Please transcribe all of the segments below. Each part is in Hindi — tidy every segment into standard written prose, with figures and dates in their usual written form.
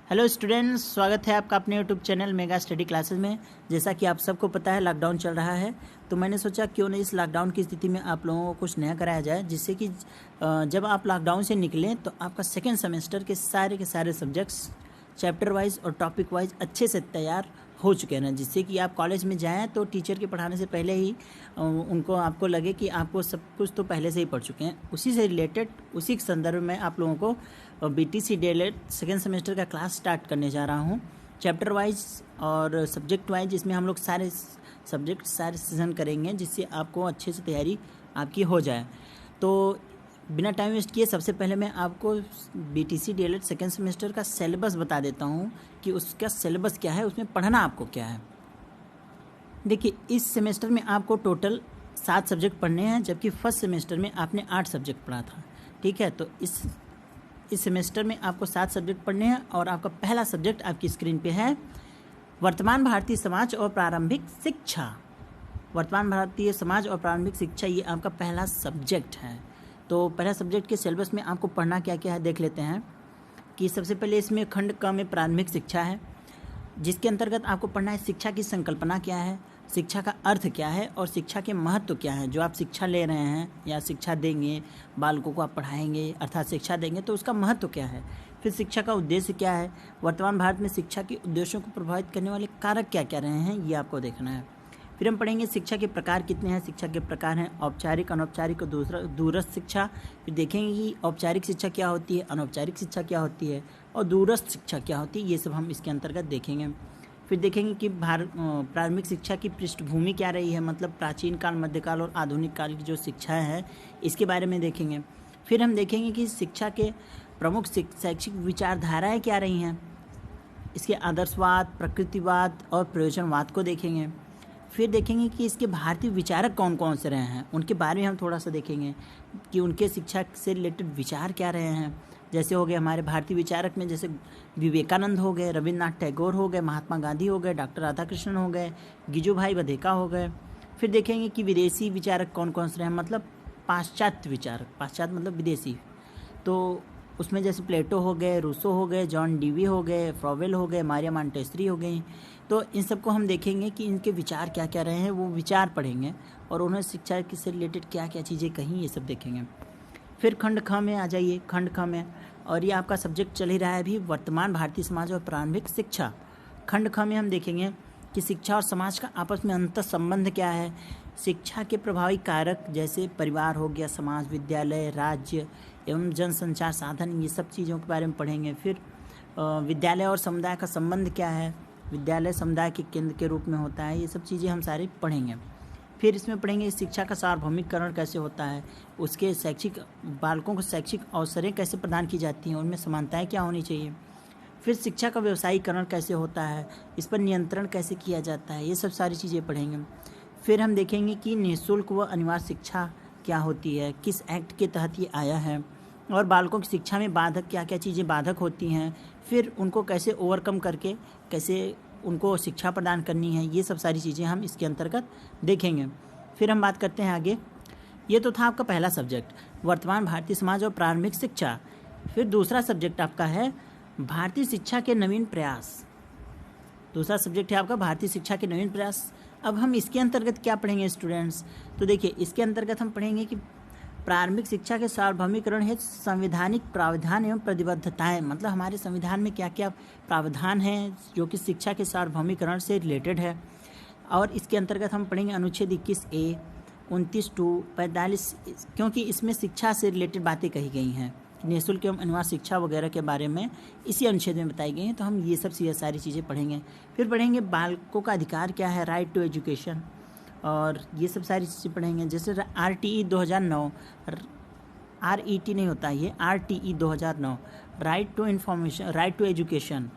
हेलो स्टूडेंट्स, स्वागत है आपका अपने YouTube channel mega study classes में। जैसा कि आप सबको पता है लॉकडाउन चल रहा है, तो मैंने सोचा क्यों नहीं इस लॉकडाउन की स्थिति में आप लोगों को कुछ नया कराया जाए, जिससे कि जब आप लॉकडाउन से निकलें तो आपका सेकेंड सेमेस्टर के सारे सब्जेक्ट्स चैप्टर वाइज और टॉपिक वाइज अच्छे से तैयार हो चुके हैं ना, जिससे कि आप कॉलेज में जाएं तो टीचर के पढ़ाने से पहले ही उनको आपको लगे कि आपको सब कुछ तो पहले से ही पढ़ चुके हैं। उसी से रिलेटेड उसी के संदर्भ में आप लोगों को BTC DLED सेकेंड सेमेस्टर का क्लास स्टार्ट करने जा रहा हूं, चैप्टर वाइज और सब्जेक्ट वाइज। इसमें हम लोग सारे सब्जेक्ट सारे सेशन करेंगे, जिससे आपको अच्छे से तैयारी आपकी हो जाए। तो बिना टाइम वेस्ट किए सबसे पहले मैं आपको BTC DLED सेकेंड सेमेस्टर का सिलेबस बता देता हूँ कि उसका सिलेबस क्या है, उसमें पढ़ना आपको क्या है। देखिए, इस सेमेस्टर में आपको टोटल 7 सब्जेक्ट पढ़ने हैं, जबकि फर्स्ट सेमेस्टर में आपने 8 सब्जेक्ट पढ़ा था। ठीक है, तो इस सेमेस्टर में आपको 7 सब्जेक्ट पढ़ने हैं और आपका पहला सब्जेक्ट आपकी स्क्रीन पे है वर्तमान भारतीय समाज और प्रारंभिक शिक्षा। वर्तमान भारतीय समाज और प्रारंभिक शिक्षा, ये आपका पहला सब्जेक्ट है। तो पहला सब्जेक्ट के सिलेबस में आपको पढ़ना क्या क्या है देख लेते हैं। कि सबसे पहले इसमें खंड क में प्रारंभिक शिक्षा है, जिसके अंतर्गत आपको पढ़ना है शिक्षा की संकल्पना क्या है, शिक्षा का अर्थ क्या है और शिक्षा के महत्व क्या है। जो आप शिक्षा ले रहे हैं या शिक्षा देंगे, बालकों को आप पढ़ाएंगे अर्थात शिक्षा देंगे, तो उसका महत्व क्या है। फिर शिक्षा का उद्देश्य क्या है, वर्तमान भारत में शिक्षा के उद्देश्यों को प्रभावित करने वाले कारक क्या क्या रहे हैं, ये आपको देखना है। फिर हम पढ़ेंगे शिक्षा के प्रकार कितने हैं। शिक्षा के प्रकार हैं औपचारिक, अनौपचारिक और दूरस्थ शिक्षा। फिर देखेंगे कि औपचारिक शिक्षा क्या होती है, अनौपचारिक शिक्षा क्या होती है और दूरस्थ शिक्षा क्या होती है। ये सब हम इसके अंतर्गत देखेंगे। फिर देखेंगे कि प्रारंभिक शिक्षा की पृष्ठभूमि क्या रही है, मतलब प्राचीन काल, मध्यकाल और आधुनिक काल की जो शिक्षा है, इसके बारे में देखेंगे। फिर हम देखेंगे कि शिक्षा के प्रमुख शैक्षिक विचारधाराएँ क्या रही हैं, इसके आदर्शवाद, प्रकृतिवाद और प्रयोजनवाद को देखेंगे। फिर देखेंगे कि इसके भारतीय विचारक कौन कौन से रहे हैं, उनके बारे में हम थोड़ा सा देखेंगे कि उनके शिक्षा से रिलेटेड विचार क्या रहे हैं। जैसे हो गए हमारे भारतीय विचारक में, जैसे विवेकानंद हो गए, रविन्द्रनाथ टैगोर हो गए, महात्मा गांधी हो गए, डॉक्टर राधाकृष्णन हो गए, गिजुभाई बधेका हो गए। फिर देखेंगे कि विदेशी विचारक कौन कौन से रहे हैं, मतलब पाश्चात्य विचारक, पाश्चात्य मतलब विदेशी। तो उसमें जैसे प्लेटो हो गए, रूसो हो गए, जॉन डीवी हो गए, फ्रॉवेल हो गए, मारिया मॉन्टेसरी हो गई। तो इन सबको हम देखेंगे कि इनके विचार क्या क्या रहे हैं, वो विचार पढ़ेंगे और उन्होंने शिक्षा से रिलेटेड क्या क्या चीज़ें कहीं, ये सब देखेंगे। फिर खंड ख में आ जाइए, खंड ख में, और ये आपका सब्जेक्ट चल ही रहा है अभी वर्तमान भारतीय समाज और प्रारंभिक शिक्षा। खंड ख में हम देखेंगे कि शिक्षा और समाज का आपस में अंतर संबंध क्या है, शिक्षा के प्रभावी कारक जैसे परिवार हो गया, समाज, विद्यालय, राज्य एवं जनसंचार साधन, ये सब चीज़ों के बारे में पढ़ेंगे। फिर विद्यालय और समुदाय का संबंध क्या है, विद्यालय समुदाय के केंद्र के रूप में होता है, ये सब चीज़ें हम सारी पढ़ेंगे। फिर इसमें पढ़ेंगे शिक्षा का सार्वभौमिकरण कैसे होता है, उसके शैक्षिक बालकों को शैक्षिक अवसरें कैसे प्रदान की जाती हैं, उनमें समानताएं क्या होनी चाहिए। फिर शिक्षा का व्यवसायीकरण कैसे होता है, इस पर नियंत्रण कैसे किया जाता है, ये सब सारी चीज़ें पढ़ेंगे। फिर हम देखेंगे कि निःशुल्क व अनिवार्य शिक्षा क्या होती है, किस एक्ट के तहत ये आया है, और बालकों की शिक्षा में बाधक क्या क्या चीज़ें बाधक होती हैं, फिर उनको कैसे ओवरकम करके कैसे उनको शिक्षा प्रदान करनी है, ये सब सारी चीज़ें हम इसके अंतर्गत देखेंगे। फिर हम बात करते हैं आगे। ये तो था आपका पहला सब्जेक्ट वर्तमान भारतीय समाज और प्रारंभिक शिक्षा। फिर दूसरा सब्जेक्ट आपका है भारतीय शिक्षा के नवीन प्रयास। दूसरा सब्जेक्ट है आपका भारतीय शिक्षा के नवीन प्रयास। अब हम इसके अंतर्गत क्या पढ़ेंगे स्टूडेंट्स, तो देखिए इसके अंतर्गत हम पढ़ेंगे कि प्रारंभिक शिक्षा के सार्वभौमिकरण हेतु संवैधानिक प्रावधान एवं प्रतिबद्धताएं, मतलब हमारे संविधान में क्या क्या प्रावधान हैं जो कि शिक्षा के सार्वभौमिकरण से रिलेटेड है। और इसके अंतर्गत हम पढ़ेंगे अनुच्छेद 21A, 29(2), 45, क्योंकि इसमें शिक्षा से रिलेटेड बातें कही गई हैं, निःशुल्क एवं अनिवार्य शिक्षा वगैरह के बारे में इसी अनुच्छेद में बताई गई हैं। तो हम ये सब सारी चीज़ें पढ़ेंगे। फिर पढ़ेंगे बालकों का अधिकार क्या है, राइट टू एजुकेशन, और ये सब सारी चीज़ें पढ़ेंगे। जैसे RTE 2009, RET नहीं होता, ये RTE 2009, right to information, right to education,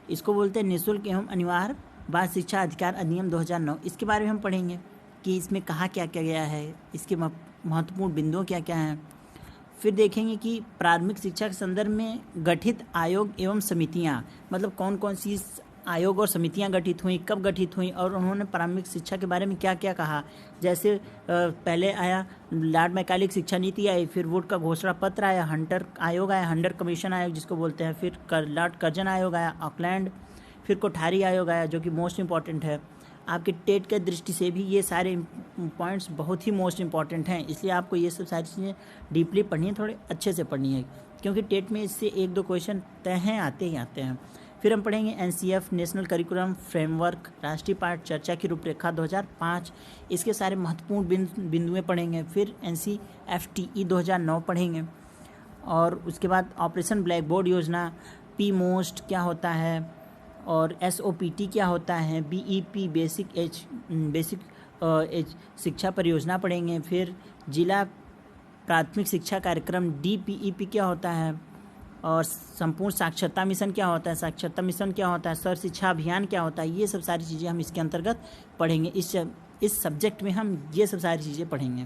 इसको बोलते हैं निःशुल्क एवं अनिवार्य बाल शिक्षा अधिकार अधिनियम 2009। इसके बारे में हम पढ़ेंगे कि इसमें कहा क्या क्या गया है, इसके महत्वपूर्ण बिंदु क्या क्या हैं। फिर देखेंगे कि प्राथमिक शिक्षा के संदर्भ में गठित आयोग एवं समितियां, मतलब कौन कौन सी आयोग और समितियां गठित हुई, कब गठित हुई और उन्होंने प्रारंभिक शिक्षा के बारे में क्या क्या कहा। जैसे पहले आया लॉर्ड मैकाले शिक्षा नीति आई, फिर वुड का घोषणा पत्र आया, हंटर आयोग आया, हंटर कमीशन आयोग जिसको बोलते हैं, फिर लॉर्ड कर्जन आयोग आया, ऑकलैंड, फिर कोठारी आयोग आया जो कि मोस्ट इम्पॉर्टेंट है। आपके टेट के दृष्टि से भी ये सारे पॉइंट्स बहुत ही मोस्ट इम्पॉर्टेंट हैं, इसलिए आपको ये सब सारी चीज़ें डीपली पढ़नी है, थोड़े अच्छे से पढ़नी है, क्योंकि टेट में इससे 1-2 क्वेश्चन तय हैं, आते ही आते हैं। फिर हम पढ़ेंगे एनसीएफ नेशनल करिकुलम फ्रेमवर्क, राष्ट्रीय पाठ चर्चा की रूपरेखा 2005, इसके सारे महत्वपूर्ण बिंदुएं पढ़ेंगे। फिर एनसीएफटीई 2009 पढ़ेंगे और उसके बाद ऑपरेशन ब्लैक बोर्ड योजना, पी मोस्ट क्या होता है और एसओपीटी क्या होता है, बीईपी बेसिक शिक्षा परियोजना पढ़ेंगे। फिर जिला प्राथमिक शिक्षा कार्यक्रम डीपीईपी क्या होता है और संपूर्ण साक्षरता मिशन क्या होता है, साक्षरता मिशन क्या होता है, सर्व शिक्षा अभियान क्या होता है, ये सब सारी चीज़ें हम इसके अंतर्गत पढ़ेंगे। इस सब्जेक्ट में हम ये सब सारी चीज़ें पढ़ेंगे।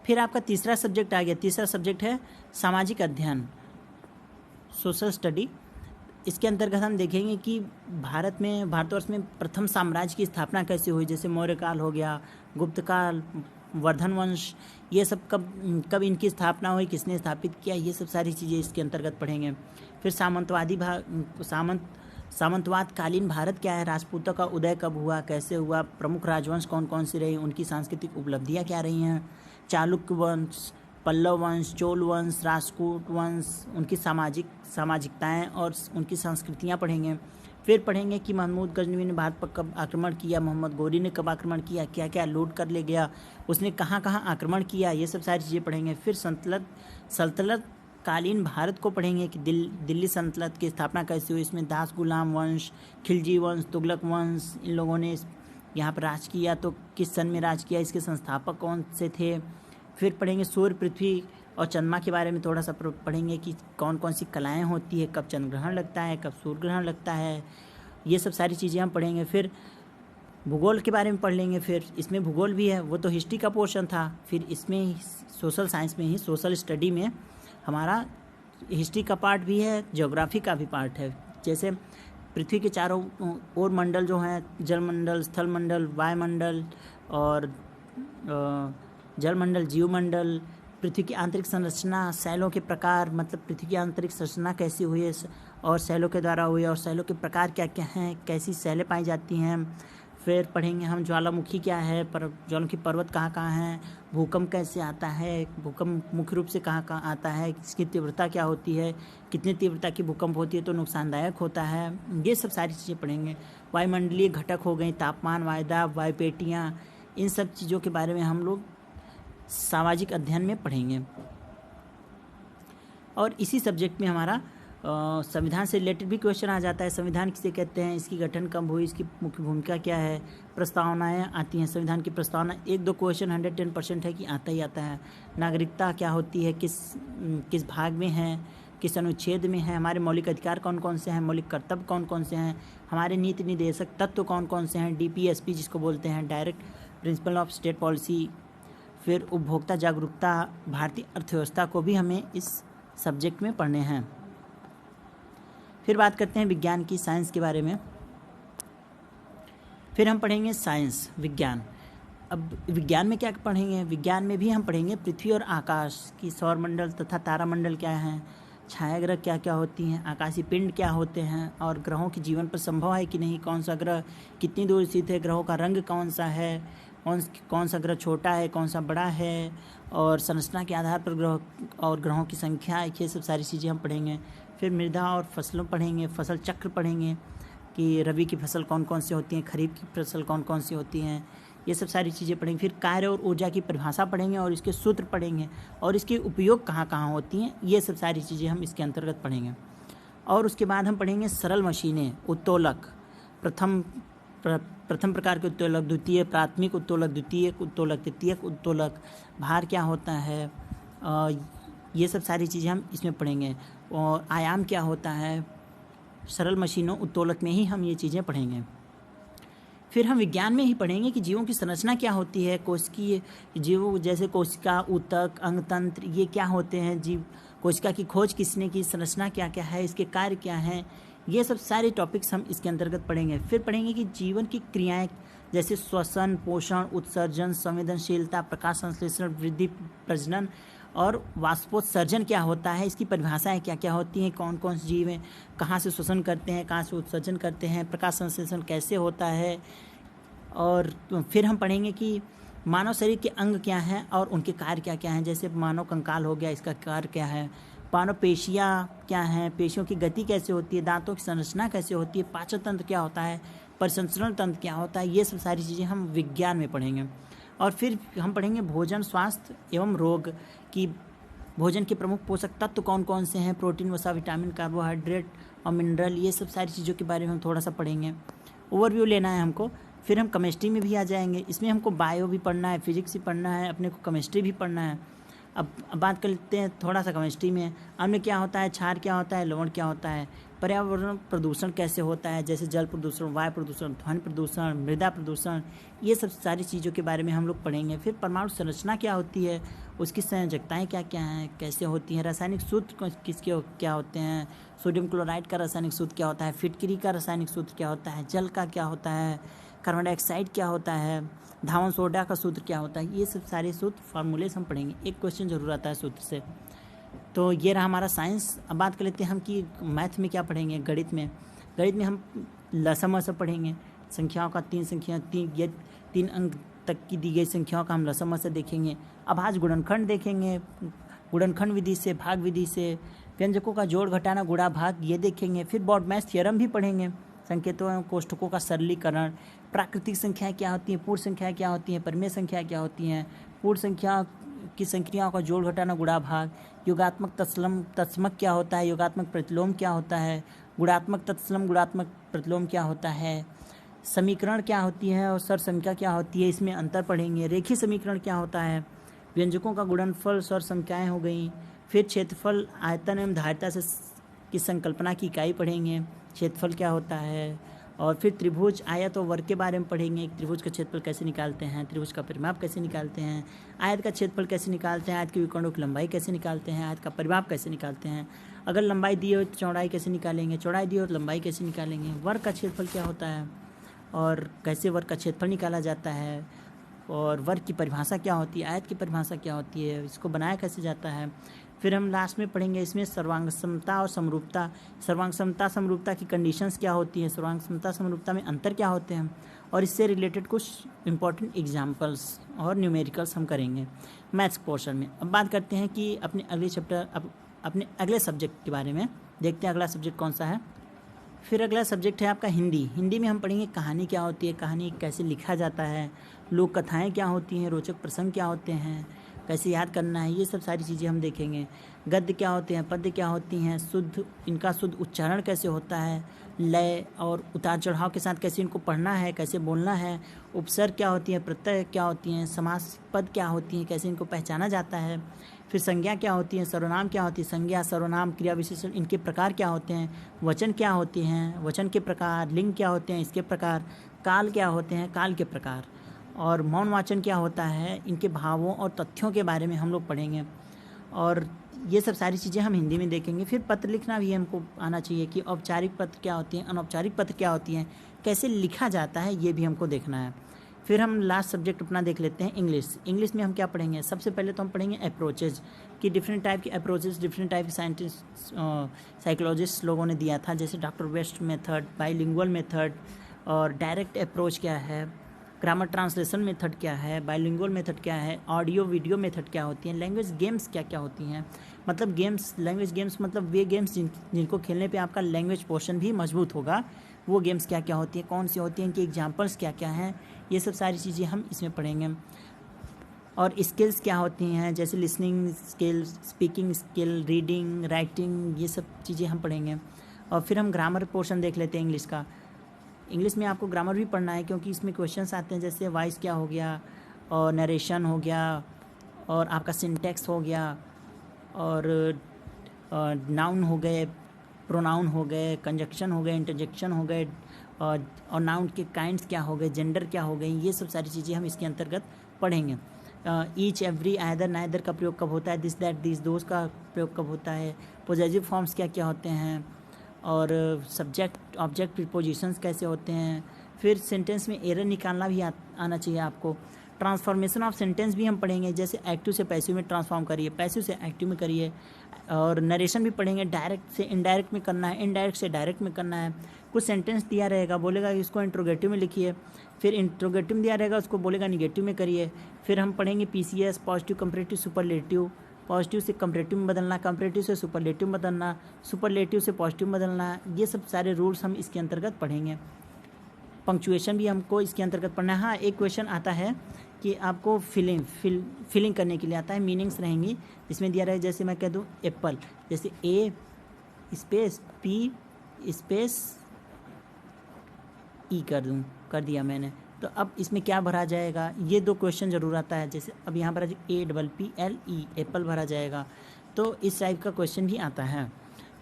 फिर आपका तीसरा सब्जेक्ट आ गया, तीसरा सब्जेक्ट है सामाजिक अध्ययन, सोशल स्टडी। इसके अंतर्गत हम देखेंगे कि भारतवर्ष में प्रथम साम्राज्य की स्थापना कैसे हुई, जैसे मौर्य काल हो गया, गुप्त काल, वर्धन वंश, ये सब कब इनकी स्थापना हुई, किसने स्थापित किया, ये सब सारी चीज़ें इसके अंतर्गत पढ़ेंगे। फिर सामंतवाद कालीन भारत क्या है, राजपूतों का उदय कब हुआ, कैसे हुआ, प्रमुख राजवंश कौन कौन से रहे, उनकी सांस्कृतिक उपलब्धियाँ क्या रही हैं, चालुक्य वंश, पल्लव वंश, चोल वंश, राष्ट्रकूट वंश, उनकी सामाजिकताएं और उनकी संस्कृतियां पढ़ेंगे। फिर पढ़ेंगे कि महमूद गजनवी ने भारत पर कब आक्रमण किया, मोहम्मद गोरी ने कब आक्रमण किया, क्या क्या लूट कर ले गया, उसने कहाँ कहाँ आक्रमण किया, ये सब सारी चीज़ें पढ़ेंगे। फिर सल्तनत कालीन भारत को पढ़ेंगे कि दिल्ली सल्तनत की स्थापना कैसे हुई, इसमें दास गुलाम वंश, खिलजी वंश, तुगलक वंश, इन लोगों ने यहाँ पर राज किया, तो किस सन में राज किया, इसके संस्थापक कौन से थे। फिर पढ़ेंगे सूर्य, पृथ्वी और चंद्रमा के बारे में थोड़ा सा पढ़ेंगे कि कौन कौन सी कलाएं होती है, कब चंद्र ग्रहण लगता है, कब सूर्य ग्रहण लगता है, ये सब सारी चीज़ें हम पढ़ेंगे। फिर भूगोल के बारे में पढ़ लेंगे, फिर इसमें भूगोल भी है, वो तो हिस्ट्री का पोर्शन था, फिर इसमें सोशल साइंस में ही सोशल स्टडी में हमारा हिस्ट्री का पार्ट भी है, ज्योग्राफी का भी पार्ट है। जैसे पृथ्वी के चारों ओर मंडल जो हैं, जलमंडल, स्थलमंडल, वायुमंडल और जलमंडल, जीवमंडल, पृथ्वी की आंतरिक संरचना, शैलों के प्रकार, मतलब पृथ्वी की आंतरिक संरचना कैसी हुई है और शैलों के द्वारा हुई है, और शैलों के प्रकार क्या क्या हैं, कैसी शैलें पाई जाती हैं। फिर पढ़ेंगे हम ज्वालामुखी क्या है, ज्वालामुखी पर्वत कहाँ कहाँ हैं, भूकंप कैसे आता है, भूकंप मुख्य रूप से कहाँ कहाँ आता है, इसकी तीव्रता क्या होती है, कितनी तीव्रता की भूकंप होती है तो नुकसानदायक होता है, ये सब सारी चीज़ें पढ़ेंगे। वायुमंडलीय घटक हो गई, तापमान, वायुदाब, वायुपेटियाँ, इन सब चीज़ों के बारे में हम लोग सामाजिक अध्ययन में पढ़ेंगे। और इसी सब्जेक्ट में हमारा संविधान से रिलेटेड भी क्वेश्चन आ जाता है। संविधान किसे कहते हैं, इसकी गठन कब हुई, इसकी मुख्य भूमिका क्या है, प्रस्तावनाएं आती हैं। संविधान की प्रस्तावना 1-2 क्वेश्चन 110% है कि आता ही आता है। नागरिकता क्या होती है, किस भाग में है, किस अनुच्छेद में है, हमारे मौलिक अधिकार कौन कौन से हैं, मौलिक कर्तव्य कौन कौन से हैं, हमारे नीति निर्देशक तत्व कौन कौन से हैं, DPSP जिसको बोलते हैं, direct principle of state policy. फिर उपभोक्ता जागरूकता, भारतीय अर्थव्यवस्था को भी हमें इस सब्जेक्ट में पढ़ने हैं। फिर बात करते हैं विज्ञान की, साइंस के बारे में। फिर हम पढ़ेंगे साइंस, विज्ञान। अब विज्ञान में क्या पढ़ेंगे, विज्ञान में भी हम पढ़ेंगे पृथ्वी और आकाश की, सौरमंडल तथा तारामंडल क्या हैं, छायाग्रह क्या क्या होती हैं, आकाशीय पिंड क्या होते हैं, और ग्रहों के जीवन पर संभव है कि नहीं, कौन सा ग्रह कितनी दूर स्थित है, ग्रहों का रंग कौन सा है, कौन सा ग्रह छोटा है, कौन सा बड़ा है, और संरचना के आधार पर ग्रहों की संख्या, ये सब सारी चीज़ें हम पढ़ेंगे। फिर मृदा और फसलों पढ़ेंगे, फसल चक्र पढ़ेंगे कि रबी की फसल कौन कौन सी होती हैं, खरीफ की फसल कौन कौन सी होती हैं, ये सब सारी चीज़ें पढ़ेंगे। फिर कार्य और ऊर्जा की परिभाषा पढ़ेंगे और इसके सूत्र पढ़ेंगे और इसके उपयोग कहाँ कहाँ होती हैं, ये सब सारी चीज़ें हम इसके अंतर्गत पढ़ेंगे। और उसके बाद हम पढ़ेंगे सरल मशीनें, उत्तोलक, प्रथम प्रकार के उत्तोलक, द्वितीय, प्राथमिक उत्तोलक, द्वितीयक उत्तोलक, तृतीयक उत्तोलक, भार क्या होता है, ये सब सारी चीज़ें हम इसमें पढ़ेंगे। और आयाम क्या होता है, सरल मशीनों, उत्तोलक में ही हम ये चीज़ें पढ़ेंगे। फिर हम विज्ञान में ही पढ़ेंगे कि जीवों की संरचना क्या होती है, कोशिकीय जीव जैसे कोशिका, ऊतक, अंगतंत्र, ये क्या होते हैं जीव, कोशिका की खोज किसने की, संरचना क्या क्या है, इसके कार्य क्या हैं, ये सब सारे टॉपिक्स हम इसके अंतर्गत पढ़ेंगे। फिर पढ़ेंगे कि जीवन की क्रियाएं जैसे श्वसन, पोषण, उत्सर्जन, संवेदनशीलता, प्रकाश संश्लेषण, वृद्धि, प्रजनन और वाष्पोत्सर्जन क्या होता है, इसकी परिभाषाएं क्या क्या होती हैं, कौन कौन से जीव हैं, कहाँ से श्वसन करते हैं, कहाँ से उत्सर्जन करते हैं, प्रकाश संश्लेषण कैसे होता है। और फिर हम पढ़ेंगे कि मानव शरीर के अंग क्या हैं और उनके कार्य क्या क्या हैं। जैसे मानव कंकाल हो गया, इसका कार्य क्या है, मानव पेशियाँ क्या हैं, पेशियों की गति कैसे होती है, दांतों की संरचना कैसे होती है, पाचन तंत्र क्या होता है, परिसंचरण तंत्र क्या होता है, ये सब सारी चीज़ें हम विज्ञान में पढ़ेंगे। और फिर हम पढ़ेंगे भोजन, स्वास्थ्य एवं रोग की भोजन के प्रमुख पोषक तत्व कौन कौन से हैं, प्रोटीन, वसा, विटामिन, कार्बोहाइड्रेट और मिनरल, ये सब सारी चीज़ों के बारे में हम थोड़ा सा पढ़ेंगे, ओवरव्यू लेना है हमको। फिर हम केमिस्ट्री में भी आ जाएंगे, इसमें हमको बायो भी पढ़ना है, फिजिक्स भी पढ़ना है, अपने को केमिस्ट्री भी पढ़ना है। अब बात कर लेते हैं थोड़ा सा केमिस्ट्री में। अम्ल क्या होता है, क्षार क्या होता है, लवण क्या होता है, पर्यावरण प्रदूषण कैसे होता है, जैसे जल प्रदूषण, वायु प्रदूषण, ध्वनि प्रदूषण, मृदा प्रदूषण, ये सब सारी चीज़ों के बारे में हम लोग पढ़ेंगे। फिर परमाणु संरचना क्या होती है, उसकी संयोजकताएँ क्या क्या हैं, कैसे होती हैं, रासायनिक सूत्र किसके क्या होते हैं, सोडियम क्लोराइड का रासायनिक सूत्र क्या होता है, फिटकरी का रासायनिक सूत्र क्या होता है, जल का क्या होता है, कार्बन डाइऑक्साइड क्या होता है, धावन सोडा का सूत्र क्या होता है, ये सब सारे सूत्र फार्मूलेस हम पढ़ेंगे। एक क्वेश्चन जरूर आता है सूत्र से। तो ये रहा हमारा साइंस। अब बात कर लेते हैं हम कि मैथ में क्या पढ़ेंगे। गणित में हम लसम असम पढ़ेंगे, संख्याओं का तीन अंक तक की दी गई संख्याओं का हम लसम असम देखेंगे। अब आज गुणनखंड देखेंगे, गुणनखंड विधि से, भाग विधि से, व्यंजकों का जोड़ घटाना, गुणा भाग, ये देखेंगे। फिर ब्रॉडमैच थ्योरम भी पढ़ेंगे, संकेतों एवं कोष्ठकों का सरलीकरण, प्राकृतिक संख्याएं क्या होती हैं, पूर्ण संख्याएं क्या होती हैं, परिमेय संख्याएं क्या होती हैं, पूर्ण संख्या की संख्याओं का जोड़ घटाना, गुणा भाग, योगात्मक तत्समक क्या होता है, योगात्मक प्रतिलोम क्या होता है, गुणात्मक तत्सम, गुणात्मक प्रतिलोम क्या होता है, समीकरण क्या होती है और सरसंख्या क्या होती है, इसमें अंतर पढ़ेंगे। रेखीय समीकरण क्या होता है, व्यंजकों का गुणनफल, सरसंख्याएँ हो गई। फिर क्षेत्रफल, आयतन एवं धारिता से की संकल्पना की इकाई पढ़ेंगे, क्षेत्रफल क्या होता है। और फिर त्रिभुज, आयत और वर्ग के बारे में पढ़ेंगे, त्रिभुज का क्षेत्रफल कैसे निकालते हैं, त्रिभुज का परिमाप कैसे निकालते हैं, आयत का क्षेत्रफल कैसे निकालते हैं, आयत के विकर्णों की लंबाई कैसे निकालते हैं, आयत का परिमाप कैसे निकालते हैं, अगर लंबाई दी हो तो चौड़ाई कैसे निकालेंगे, चौड़ाई दी हो तो लंबाई कैसे निकालेंगे, वर्ग का क्षेत्रफल क्या होता है और कैसे वर्ग का क्षेत्रफल निकाला जाता है, और वर्ग की परिभाषा क्या होती है, आयत की परिभाषा क्या होती है, इसको बनाया कैसे जाता है। फिर हम लास्ट में पढ़ेंगे इसमें सर्वांग समता और समरूपता, सर्वांग समता समरूपता की कंडीशंस क्या होती हैं, सर्वांग समता समरूपता में अंतर क्या होते हैं, और इससे रिलेटेड कुछ इंपॉर्टेंट एग्जांपल्स और न्यूमेरिकल्स हम करेंगे मैथ्स पोर्शन में। अब बात करते हैं कि अपने अगले सब्जेक्ट के बारे में। देखते हैं अगला सब्जेक्ट कौन सा है। फिर अगला सब्जेक्ट है आपका हिंदी में हम पढ़ेंगे कहानी क्या होती है, कहानी कैसे लिखा जाता है, लोक कथाएँ क्या होती हैं, रोचक प्रसंग क्या होते हैं, कैसे याद करना है, ये सब सारी चीज़ें हम देखेंगे। गद्य क्या होते हैं, पद्य क्या होती हैं, इनका शुद्ध उच्चारण कैसे होता है, लय और उतार चढ़ाव के साथ कैसे इनको पढ़ना है, कैसे बोलना है, उपसर्ग क्या होती है, प्रत्यय क्या होती हैं, समास पद क्या होती हैं, कैसे इनको पहचाना जाता है। फिर संज्ञा क्या होती है, सर्वनाम क्या होती है, संज्ञा, सर्वनाम, क्रिया विशेषण, इनके प्रकार क्या होते हैं, वचन क्या होते हैं, वचन के प्रकार, लिंग क्या होते हैं, इसके प्रकार, काल क्या होते हैं, काल के प्रकार, और मौन वाचन क्या होता है, इनके भावों और तथ्यों के बारे में हम लोग पढ़ेंगे। और ये सब सारी चीज़ें हम हिंदी में देखेंगे। फिर पत्र लिखना भी हमको आना चाहिए कि औपचारिक पत्र क्या होती हैं, अनौपचारिक पत्र क्या होती हैं, कैसे लिखा जाता है, ये भी हमको देखना है। फिर हम लास्ट सब्जेक्ट अपना देख लेते हैं इंग्लिश में हम क्या पढ़ेंगे। सबसे पहले तो हम पढ़ेंगे अप्रोचेज कि डिफरेंट टाइप के अप्रोचेज डिफरेंट टाइप के साइंटिस्ट साइकोलॉजिस्ट लोगों ने दिया था, जैसे doctor West method, bilingual method, और डायरेक्ट अप्रोच क्या है, ग्रामर ट्रांसलेशन मेथड क्या है, बाइलिंगुअल मेथड क्या है, ऑडियो वीडियो मेथड क्या होती हैं, लैंग्वेज गेम्स क्या क्या होती हैं, मतलब लैंग्वेज गेम्स मतलब वे गेम्स जिनको खेलने पे आपका लैंग्वेज पोर्शन भी मजबूत होगा, वो गेम्स क्या क्या होती हैं, कौन सी होती हैं, इनके एग्जांपल्स क्या क्या हैं, ये सब सारी चीज़ें हम इसमें पढ़ेंगे। और स्किल्स क्या होती हैं, जैसे listening skill, speaking skill, reading, writing, ये सब चीज़ें हम पढ़ेंगे। और फिर हम ग्रामर पोर्शन देख लेते हैं इंग्लिश का। इंग्लिश में आपको ग्रामर भी पढ़ना है क्योंकि इसमें क्वेश्चंस आते हैं, जैसे वॉइस क्या हो गया, और नरेशन हो गया, और आपका सिंटेक्स हो गया, और नाउन हो गए, प्रोनाउन हो गए, कंजक्शन हो गए, इंटरजेक्शन हो गए, और नाउन के काइंड्स क्या हो गए, जेंडर क्या हो गई, ये सब सारी चीज़ें हम इसके अंतर्गत पढ़ेंगे। ईच, एवरी, आइदर, नाइदर का प्रयोग कब होता है, दिस, दैट, दिस, दोस का प्रयोग कब होता है, पोजेसिव फॉर्म्स क्या क्या होते हैं, और सब्जेक्ट ऑब्जेक्ट प्रीपोजिशंस कैसे होते हैं, फिर सेंटेंस में एरर निकालना भी आना चाहिए आपको। ट्रांसफॉर्मेशन ऑफ सेंटेंस भी हम पढ़ेंगे, जैसे एक्टिव से पैसिव में ट्रांसफॉर्म करिए, पैसिव से एक्टिव में करिए। और नरेशन भी पढ़ेंगे, डायरेक्ट से इनडायरेक्ट में करना है, इनडायरेक्ट से डायरेक्ट में करना है। कुछ सेंटेंस दिया रहेगा, बोलेगा कि इसको इंट्रोगेटिव में लिखिए, फिर इंट्रोगेटिव दिया रहेगा उसको बोलेगा निगेटिव में करिए। फिर हम पढ़ेंगे PCS, positive comparative superlative, positive से कंपैरेटिव में बदलना, कंपैरेटिव से सुपरलेटिव में बदलना, सुपरलेटिव से पॉजिटिव में बदलना, ये सब सारे रूल्स हम इसके अंतर्गत पढ़ेंगे। पंक्चुएशन भी हमको इसके अंतर्गत पढ़ना है। हाँ, एक क्वेश्चन आता है कि आपको फिलिंग करने के लिए आता है, मीनिंग्स रहेंगी इसमें दिया रहे, जैसे मैं कह दूँ एप्पल, जैसे A space P space E कर दिया मैंने, तो अब इसमें क्या भरा जाएगा, ये 2 क्वेश्चन ज़रूर आता है। जैसे अब यहाँ पर APPLE एप्पल भरा जाएगा, तो इस टाइप का क्वेश्चन भी आता है।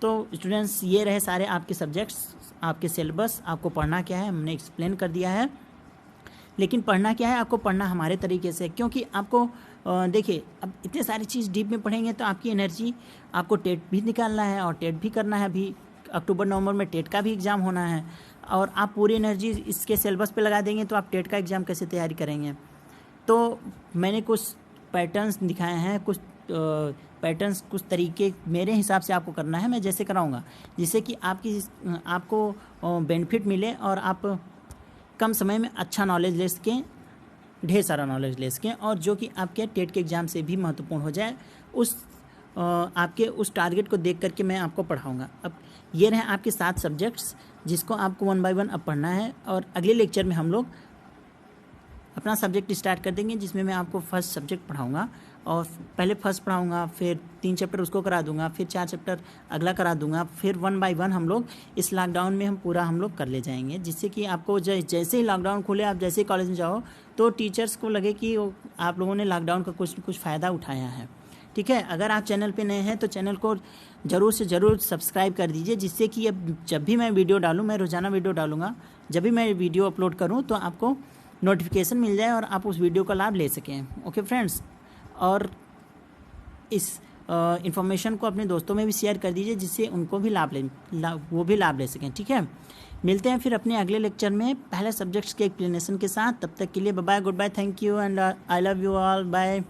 तो स्टूडेंट्स, ये रहे सारे आपके सब्जेक्ट्स, आपके सिलेबस। आपको पढ़ना क्या है हमने एक्सप्लेन कर दिया है, लेकिन पढ़ना क्या है, आपको पढ़ना हमारे तरीके से, क्योंकि आपको देखिए अब इतने सारी चीज़ डीप में पढ़ेंगे तो आपकी एनर्जी, आपको टेट भी निकालना है और टेट भी करना है। अभी अक्टूबर नवंबर में टेट का भी एग्ज़ाम होना है, और आप पूरी एनर्जी इसके सिलेबस पे लगा देंगे तो आप टेट का एग्ज़ाम कैसे तैयारी करेंगे। तो मैंने कुछ पैटर्न्स दिखाए हैं, कुछ पैटर्न्स, कुछ तरीके मेरे हिसाब से आपको करना है, मैं जैसे कराऊंगा, जिससे कि आपको बेनिफिट मिले और आप कम समय में अच्छा नॉलेज ले सकें, ढेर सारा नॉलेज ले सकें, और जो कि आपके टेट के एग्ज़ाम से भी महत्वपूर्ण हो जाए। आपके उस टारगेट को देख करके मैं आपको पढ़ाऊँगा। अब ये रहे आपके 7 सब्जेक्ट्स, जिसको आपको 1 बाय 1 अब पढ़ना है, और अगले लेक्चर में हम लोग अपना सब्जेक्ट स्टार्ट कर देंगे, जिसमें मैं आपको फर्स्ट सब्जेक्ट पढ़ाऊँगा, और पहले फर्स्ट पढ़ाऊँगा, फिर 3 चैप्टर उसको करा दूँगा, फिर 4 चैप्टर अगला करा दूँगा, फिर 1 बाय 1 हम लोग इस लॉकडाउन में हम लोग कर ले जाएंगे, जिससे कि आपको जैसे ही लॉकडाउन खुले, आप जैसे ही कॉलेज में जाओ तो टीचर्स को लगे कि आप लोगों ने लॉकडाउन का कुछ फ़ायदा उठाया है। ठीक है, अगर आप चैनल पे नए हैं तो चैनल को ज़रूर से ज़रूर सब्सक्राइब कर दीजिए, जिससे कि अब जब भी मैं वीडियो डालूँ, मैं रोज़ाना वीडियो डालूँगा, जब भी मैं वीडियो अपलोड करूँ तो आपको नोटिफिकेशन मिल जाए और आप उस वीडियो का लाभ ले सकें। ओके फ्रेंड्स, और इस इन्फॉर्मेशन को अपने दोस्तों में भी शेयर कर दीजिए, जिससे उनको भी वो भी लाभ ले सकें। ठीक है, मिलते हैं फिर अपने अगले लेक्चर में पहले सब्जेक्ट्स के एक्सप्लेनेशन के साथ। तब तक के लिए bye bye, goodbye, thank you and I love you all, bye.